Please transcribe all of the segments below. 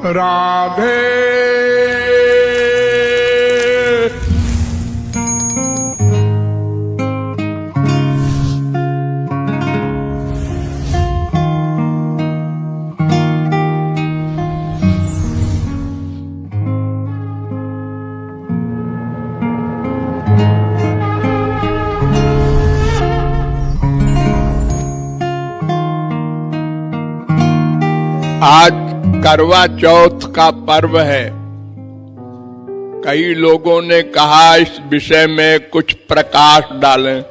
राधे आज करवा चौथ का पर्व है। कई लोगों ने कहा इस विषय में कुछ प्रकाश डालें,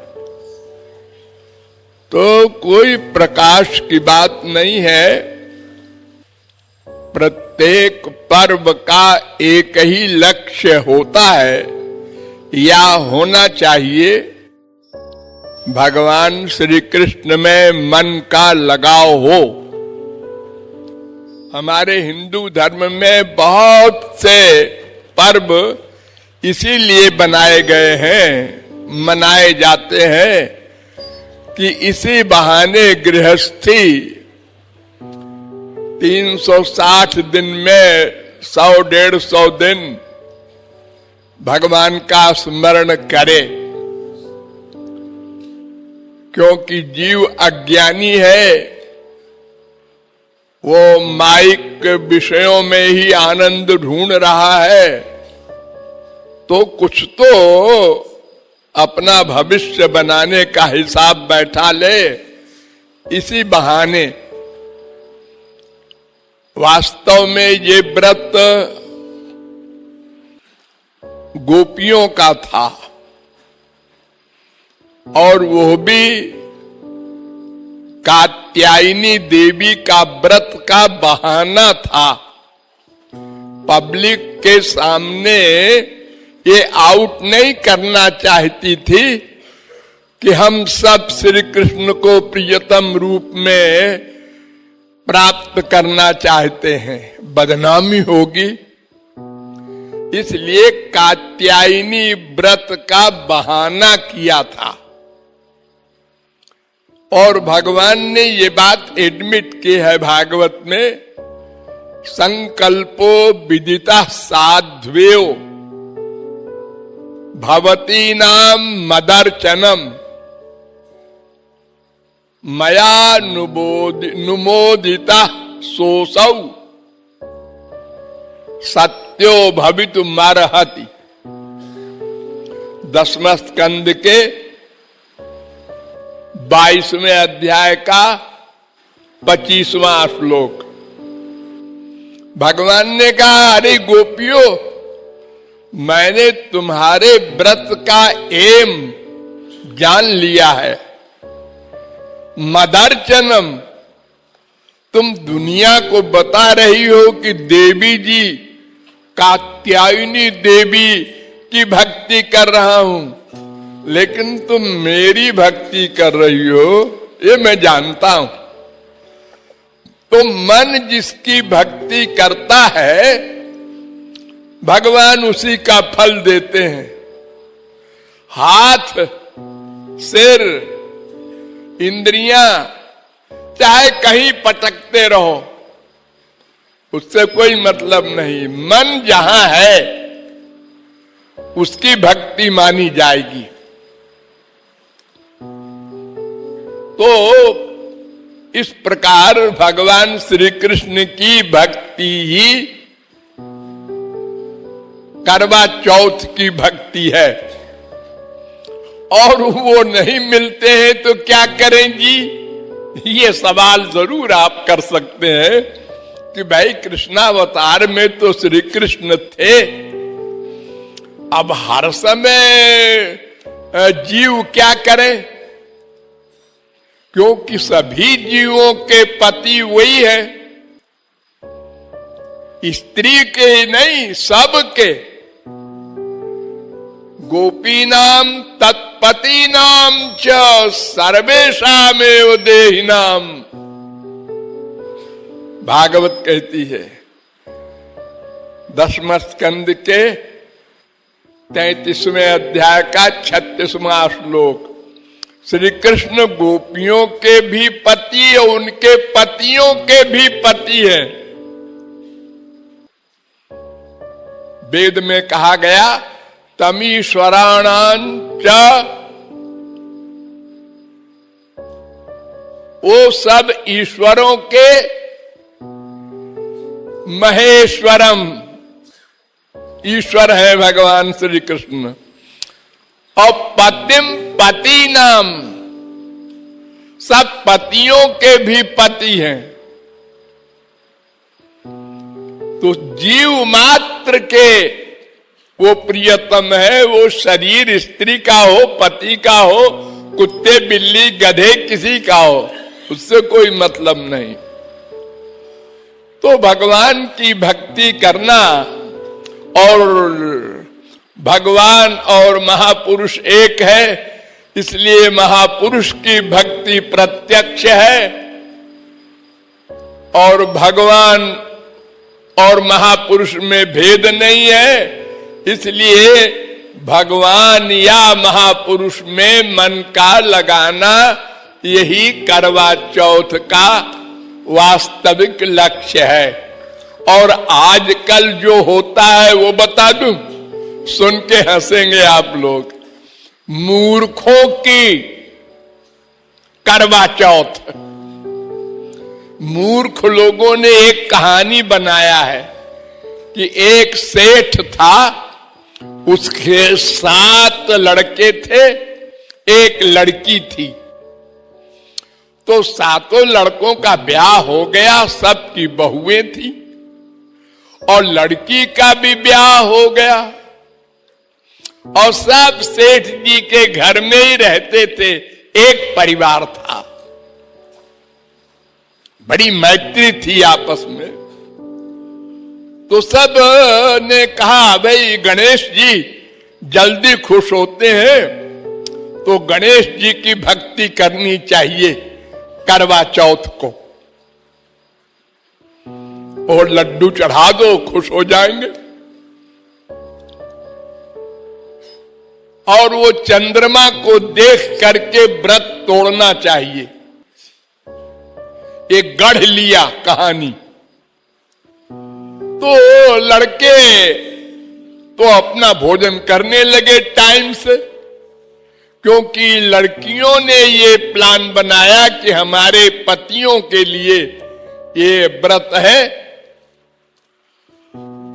तो कोई प्रकाश की बात नहीं है। प्रत्येक पर्व का एक ही लक्ष्य होता है या होना चाहिए, भगवान श्री कृष्ण में मन का लगाव हो। हमारे हिंदू धर्म में बहुत से पर्व इसीलिए बनाए गए हैं, मनाए जाते हैं कि इसी बहाने गृहस्थी 360 दिन में 100-150 दिन भगवान का स्मरण करे, क्योंकि जीव अज्ञानी है। वो माइक विषयों में ही आनंद ढूंढ रहा है, तो कुछ तो अपना भविष्य बनाने का हिसाब बैठा ले इसी बहाने। वास्तव में ये व्रत गोपियों का था, और वो भी कात्यायनी देवी का व्रत का बहाना था। पब्लिक के सामने ये आउट नहीं करना चाहती थी कि हम सब श्री कृष्ण को प्रियतम रूप में प्राप्त करना चाहते हैं, बदनामी होगी। इसलिए कात्यायनी व्रत का बहाना किया था, और भगवान ने ये बात एडमिट की है भागवत में, संकल्पो विदिता साध्वेयो भवती नाम मदर्चनम मया नुमोदिता सोसौ सत्यो भवितुमर्हति। 10वें स्कंद के 22वें अध्याय का 25वां श्लोक। भगवान ने कहा, अरे गोपियों, मैंने तुम्हारे व्रत का एम जान लिया है। मदर्चनम, तुम दुनिया को बता रही हो कि देवी जी, कात्यायनी देवी की भक्ति कर रहा हूं, लेकिन तुम मेरी भक्ति कर रही हो, ये मैं जानता हूं। तो मन जिसकी भक्ति करता है, भगवान उसी का फल देते हैं। हाथ, सिर, इंद्रियां चाहे कहीं पटकते रहो, उससे कोई मतलब नहीं। मन जहां है उसकी भक्ति मानी जाएगी। तो इस प्रकार भगवान श्री कृष्ण की भक्ति ही करवा चौथ की भक्ति है, और वो नहीं मिलते हैं तो क्या करेंगी? ये सवाल जरूर आप कर सकते हैं कि भाई, कृष्णावतार में तो श्री कृष्ण थे, अब हर समय जीव क्या करें? क्योंकि सभी जीवों के पति वही है, स्त्री के नहीं, सबके। गोपीनाम तत्पतीनाम च सर्वेषामेव देहिनाम, भागवत कहती है 10वें स्कंद के 33वें अध्याय का 36वां श्लोक। श्री कृष्ण गोपियों के भी पति और उनके पतियों के भी पति हैं। वेद में कहा गया तमीश्वराणां च, वो सब ईश्वरों के महेश्वरम, ईश्वर है भगवान श्री कृष्ण। और पतिम पति नाम, सब पतियों के भी पति हैं। तो जीव मात्र के वो प्रियतम है, वो शरीर स्त्री का हो, पति का हो, कुत्ते बिल्ली गधे किसी का हो, उससे कोई मतलब नहीं। तो भगवान की भक्ति करना, और भगवान और महापुरुष एक है, इसलिए महापुरुष की भक्ति प्रत्यक्ष है, और भगवान और महापुरुष में भेद नहीं है, इसलिए भगवान या महापुरुष में मन का लगाना यही करवा चौथ का वास्तविक लक्ष्य है। और आजकल जो होता है वो बता दूं, सुन के हंसेंगे आप लोग। मूर्खों की करवा चौथ, मूर्ख लोगों ने एक कहानी बनाया है कि एक सेठ था, उसके 7 लड़के थे, एक लड़की थी। तो 7 लड़कों का ब्याह हो गया, सबकी बहुएं थी, और लड़की का भी ब्याह हो गया, और सब सेठ जी के घर में ही रहते थे, एक परिवार था, बड़ी मैत्री थी आपस में। तो सब ने कहा भाई गणेश जी जल्दी खुश होते हैं, तो गणेश जी की भक्ति करनी चाहिए करवा चौथ को, और लड्डू चढ़ा दो, खुश हो जाएंगे। और वो चंद्रमा को देख करके व्रत तोड़ना चाहिए। एक गढ़ लिया कहानी। तो लड़के तो अपना भोजन करने लगे टाइम से, क्योंकि लड़कियों ने ये प्लान बनाया कि हमारे पतियों के लिए ये व्रत है।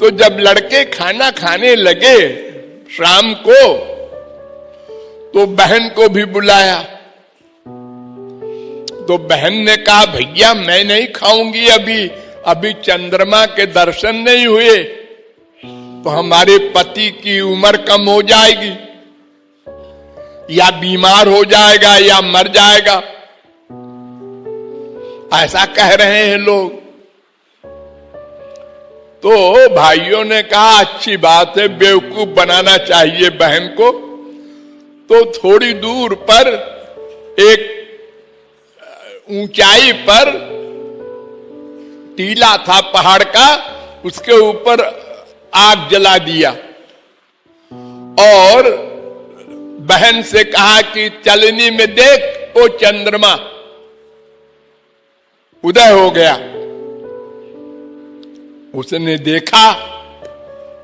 तो जब लड़के खाना खाने लगे शाम को, तो बहन को भी बुलाया। तो बहन ने कहा भैया मैं नहीं खाऊंगी, अभी चंद्रमा के दर्शन नहीं हुए, तो हमारे पति की उम्र कम हो जाएगी, या बीमार हो जाएगा, या मर जाएगा, ऐसा कह रहे हैं लोग। तो भाइयों ने कहा अच्छी बात है, बेवकूफ बनाना चाहिए बहन को। तो थोड़ी दूर पर एक ऊंचाई पर टीला था पहाड़ का, उसके ऊपर आग जला दिया, और बहन से कहा कि चलनी में देख वो चंद्रमा उदय हो गया। उसने देखा,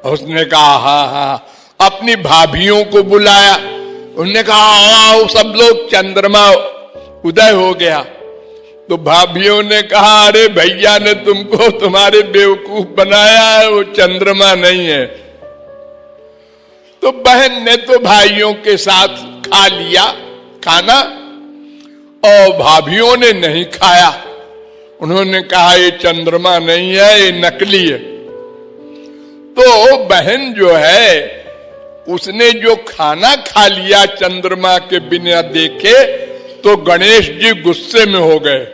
उसने कहा हाँ, अपनी भाभियों को बुलाया, उन्होंने कहा आओ सब लोग, चंद्रमा उदय हो गया। तो भाभियों ने कहा अरे भैया ने तुमको तुम्हारे बेवकूफ बनाया है, वो चंद्रमा नहीं है। तो बहन ने तो भाइयों के साथ खा लिया खाना, और भाभियों ने नहीं खाया। उन्होंने कहा ये चंद्रमा नहीं है, ये नकली है। तो बहन जो है उसने जो खाना खा लिया चंद्रमा के बिना देखे, तो गणेश जी गुस्से में हो गए।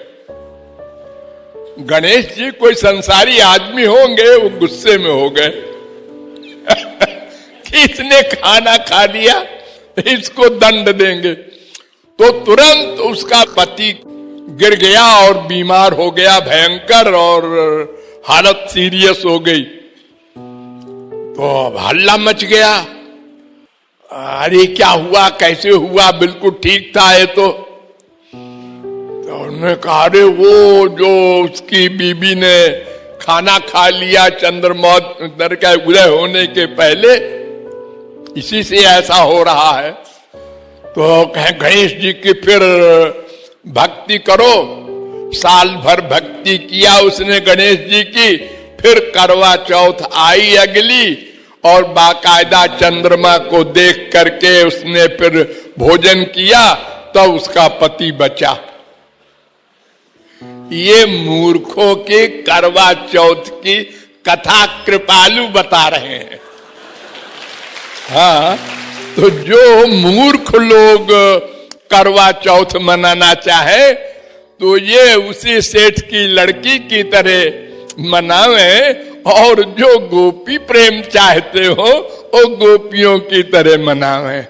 गणेश जी कोई संसारी आदमी होंगे, वो गुस्से में हो गए कि इसने खाना खा लिया, इसको दंड देंगे। तो तुरंत उसका पति गिर गया और बीमार हो गया भयंकर, और हालत सीरियस हो गई। तो हल्ला मच गया, अरे क्या हुआ, कैसे हुआ, बिल्कुल ठीक था ये तो। उन्होंने कहा अरे वो जो उसकी बीबी ने खाना खा लिया चंद्रमा का उदय होने के पहले, इसी से ऐसा हो रहा है। तो कहें गणेश जी की फिर भक्ति करो, साल भर भक्ति किया उसने गणेश जी की, फिर करवा चौथ आई अगली, और बाकायदा चंद्रमा को देख करके उसने फिर भोजन किया, तो उसका पति बचा। ये मूर्खों के करवा चौथ की कथा कृपालु बता रहे हैं। हाँ, तो जो मूर्ख लोग करवा चौथ मनाना चाहे तो ये उसी सेठ की लड़की की तरह मनावे, और जो गोपी प्रेम चाहते हो वो गोपियों की तरह मनावे।